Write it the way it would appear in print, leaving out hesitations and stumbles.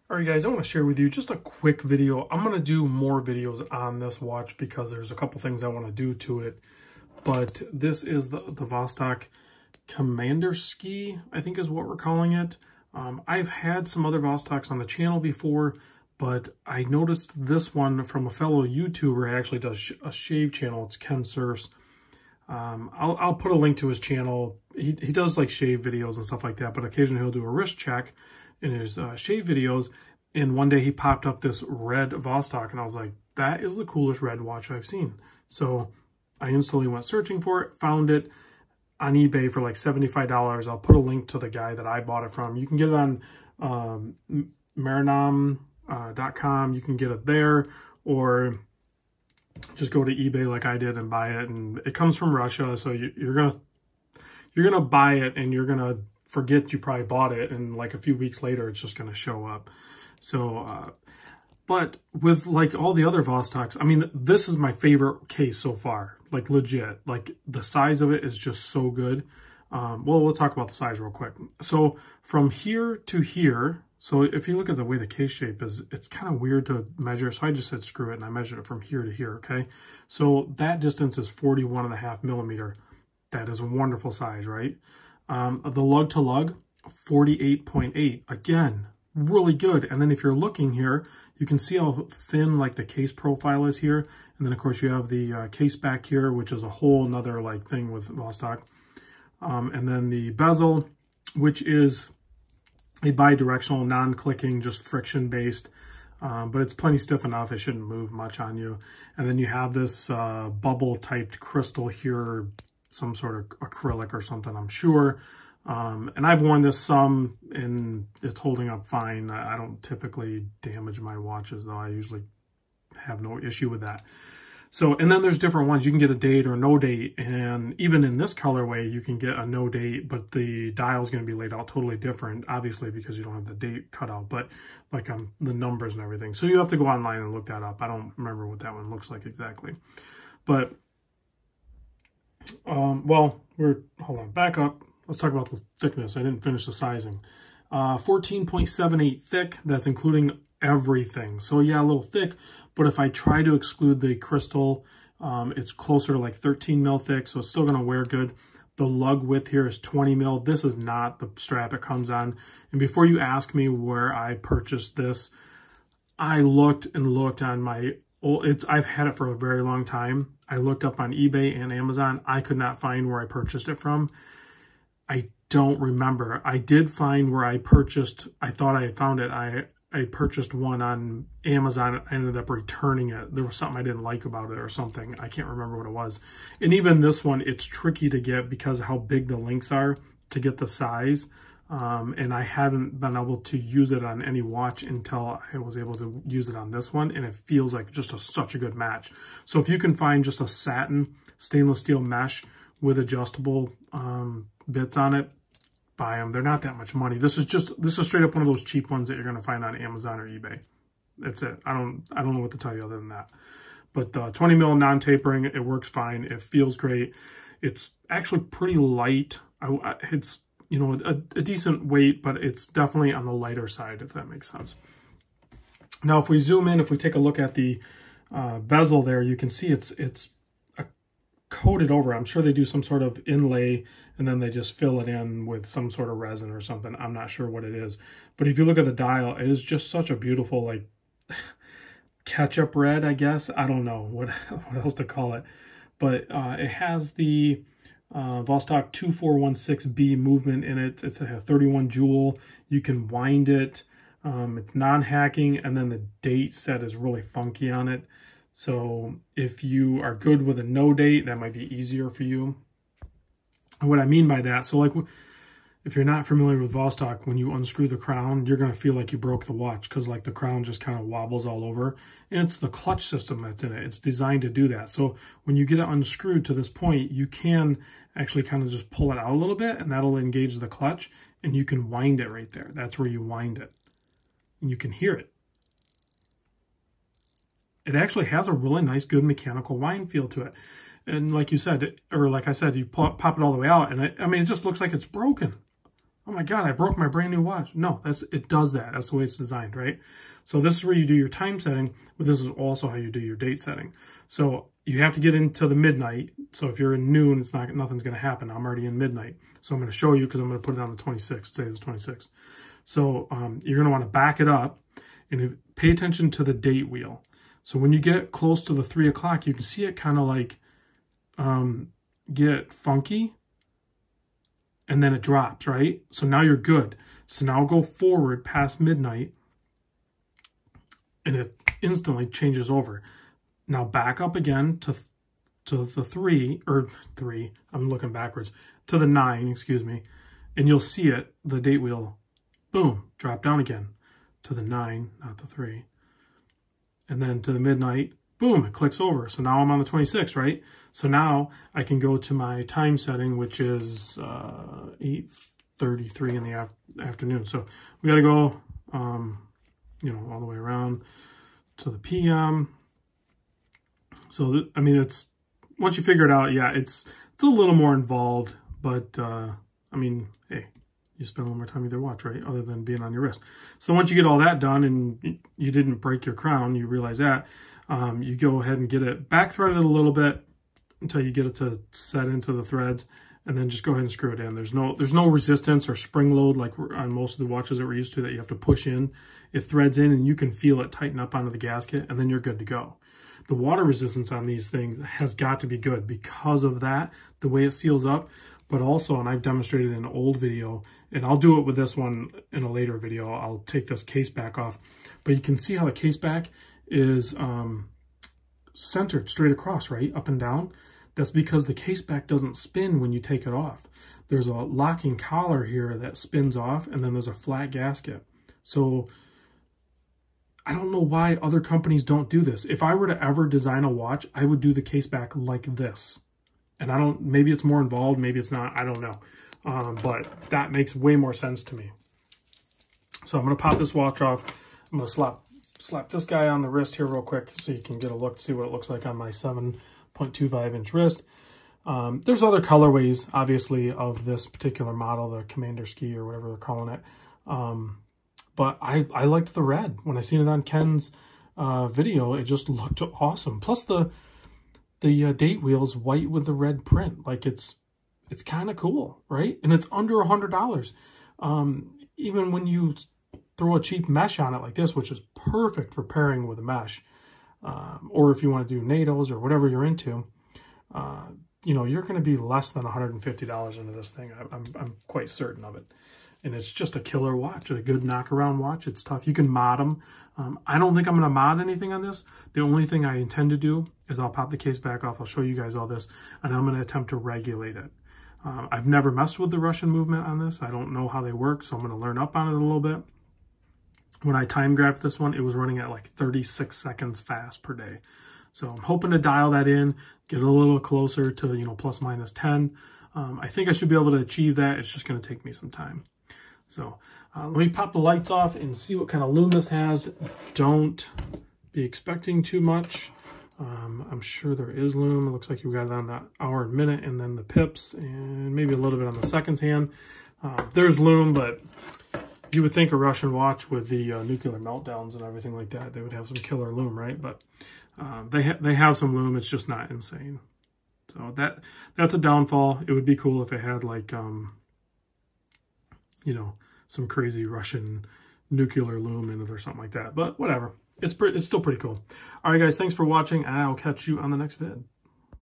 All right, guys, I want to share with you just a quick video. I'm going to do more videos on this watch because there's a couple things I want to do to it. But this is the Vostok Komandirskie, I think is what we're calling it. I've had some other Vostoks on the channel before, but I noticed this one from a fellow YouTuber who actually does a shave channel. It's Ken Surfs. I'll put a link to his channel. He does like shave videos and stuff like that, but occasionally he'll do a wrist check in his shave videos. And one day he popped up this red Vostok, and I was like, that is the coolest red watch I've seen. So I instantly went searching for it, found it on eBay for like $75. I'll put a link to the guy that I bought it from. You can get it on marinam.com. You can get it there, or just go to eBay like I did and buy it. And it comes from Russia, so you're gonna buy it and you're gonna forget you probably bought it, and like a few weeks later it's just gonna show up. So but with like all the other Vostoks, I mean, this is my favorite case so far, like legit. Like the size of it is just so good. Well, we'll talk about the size real quick. So from here to here, so if you look at the way the case shape is, it's kind of weird to measure. So I just said screw it and I measured it from here to here, okay? So that distance is 41.5 millimeter. That is a wonderful size, right? The lug to lug, 48.8. Again, really good. And then if you're looking here, you can see how thin like the case profile is here. And then of course you have the case back here, which is a whole nother like thing with Vostok. And then the bezel, which is a bi-directional, non-clicking, just friction-based, but it's plenty stiff enough. It shouldn't move much on you. And then you have this bubble-typed crystal here, some sort of acrylic or something, I'm sure. And I've worn this some, and it's holding up fine. I don't typically damage my watches, though. I usually have no issue with that. So, and then there's different ones. You can get a date or no date, and even in this colorway, you can get a no date, but the dial is going to be laid out totally different, obviously, because you don't have the date cut out, but like the numbers and everything. So you have to go online and look that up. I don't remember what that one looks like exactly. But, well, hold on, back up. Let's talk about the thickness. I didn't finish the sizing. 14.78 thick. That's including everything. So yeah, a little thick, but if I try to exclude the crystal, it's closer to like 13 mil thick, so it's still going to wear good. The lug width here is 20 mil. This is not the strap it comes on. And before you ask me where I purchased this, I looked and looked on my old, I've had it for a very long time. I looked up on eBay and Amazon. I could not find where I purchased it from. I don't remember. I did find where I purchased, I thought I had found it. I purchased one on Amazon. I ended up returning it. There was something I didn't like about it or something. I can't remember what it was. And even this one, it's tricky to get because of how big the links are to get the size. And I haven't been able to use it on any watch until I was able to use it on this one. And it feels like just such a good match. So if you can find just a satin stainless steel mesh with adjustable bits on it, buy them. They're not that much money. This is straight up one of those cheap ones that you're going to find on Amazon or eBay. That's it. I don't know what to tell you other than that. But 20 mil non-tapering, it works fine. It feels great. It's actually pretty light. It's, you know, a decent weight, but it's definitely on the lighter side, if that makes sense. Now, if we zoom in, if we take a look at the bezel there, you can see it's coated over. I'm sure they do some sort of inlay and then they just fill it in with some sort of resin or something. I'm not sure what it is. But if you look at the dial, it is just such a beautiful, like, ketchup red, I guess. I don't know what else to call it. But it has the Vostok 2416B movement in it. It's a 31 jewel. You can wind it. It's non-hacking, and then the date set is really funky on it. So if you are good with a no date, that might be easier for you. And what I mean by that, so like if you're not familiar with Vostok, when you unscrew the crown, you're going to feel like you broke the watch because like the crown just kind of wobbles all over. And it's the clutch system that's in it. It's designed to do that. So when you get it unscrewed to this point, you can actually kind of just pull it out a little bit, and that'll engage the clutch, and you can wind it right there. That's where you wind it. And you can hear it. It actually has a really nice, good mechanical wind feel to it. And like you said, or like I said, you pop it all the way out, and I mean, it just looks like it's broken. oh my God, I broke my brand new watch. No, it does that. That's the way it's designed, right? So this is where you do your time setting, but this is also how you do your date setting. So you have to get into the midnight. So if you're in noon, nothing's going to happen. I'm already in midnight. So I'm going to show you because I'm going to put it on the 26th. Today is the 26th. So you're going to want to back it up and pay attention to the date wheel. So when you get close to the 3 o'clock, you can see it kind of like get funky. And then it drops, right? So now you're good. So now go forward past midnight and it instantly changes over. Now back up again to the 3, I'm looking backwards, to the 9, excuse me, and you'll see it, the date wheel, boom, drop down again to the 9, not the 3. And then to the midnight, boom, it clicks over. So now I'm on the 26th, right? So now I can go to my time setting, which is 8:33 in the afternoon. So we got to go, you know, all the way around to the PM. So, I mean, it's, once you figure it out, yeah, it's a little more involved, but, I mean, hey, you spend a little more time with your watch, right? Other than being on your wrist. So once you get all that done and you didn't break your crown, you realize that, you go ahead and get it back threaded a little bit until you get it to set into the threads, and then just go ahead and screw it in. There's no resistance or spring load like on most of the watches that we're used to that you have to push in. It threads in and you can feel it tighten up onto the gasket, and then you're good to go. The water resistance on these things has got to be good because of that, the way it seals up. But also, and I've demonstrated in an old video, and I'll do it with this one in a later video, I'll take this case back off. But you can see how the case back is centered straight across, right? Up and down. That's because the case back doesn't spin when you take it off. There's a locking collar here that spins off, and then there's a flat gasket. So I don't know why other companies don't do this. If I were to ever design a watch, I would do the case back like this. And maybe it's more involved, maybe it's not, I don't know. But that makes way more sense to me. So I'm gonna pop this watch off. I'm gonna slap this guy on the wrist here real quick so you can get a look, see what it looks like on my 7.25 inch wrist. There's other colorways, obviously, of this particular model, the Komandirskie or whatever they're calling it. But I liked the red. When I seen it on Ken's video, it just looked awesome. Plus the date wheel's white with the red print. Like it's kind of cool, right? And it's under $100. Even when you throw a cheap mesh on it like this, which is perfect for pairing with a mesh, or if you want to do NATOs or whatever you're into, you know, you're going to be less than $150 into this thing. I'm quite certain of it. And it's just a killer watch, a good knock-around watch. It's tough. You can mod them. I don't think I'm going to mod anything on this. The only thing I intend to do is I'll pop the case back off. I'll show you guys all this, and I'm going to attempt to regulate it. I've never messed with the Russian movement on this. I don't know how they work, so I'm going to learn up on it a little bit. When I time grabbed this one, it was running at like 36 seconds fast per day. So I'm hoping to dial that in, get a little closer to, you know, plus minus 10. I think I should be able to achieve that. It's just going to take me some time. So let me pop the lights off and see what kind of lume this has. Don't be expecting too much. I'm sure there is lume. It looks like you got it on the hour and minute, and then the pips, and maybe a little bit on the seconds hand. There's lume, but you would think a Russian watch with the nuclear meltdowns and everything like that, they would have some killer lume, right? But they have some lume. It's just not insane. So that's a downfall. It would be cool if it had like you know, some crazy Russian nuclear lume in it or something like that. But whatever. It's still pretty cool. All right, guys, thanks for watching. I'll catch you on the next vid.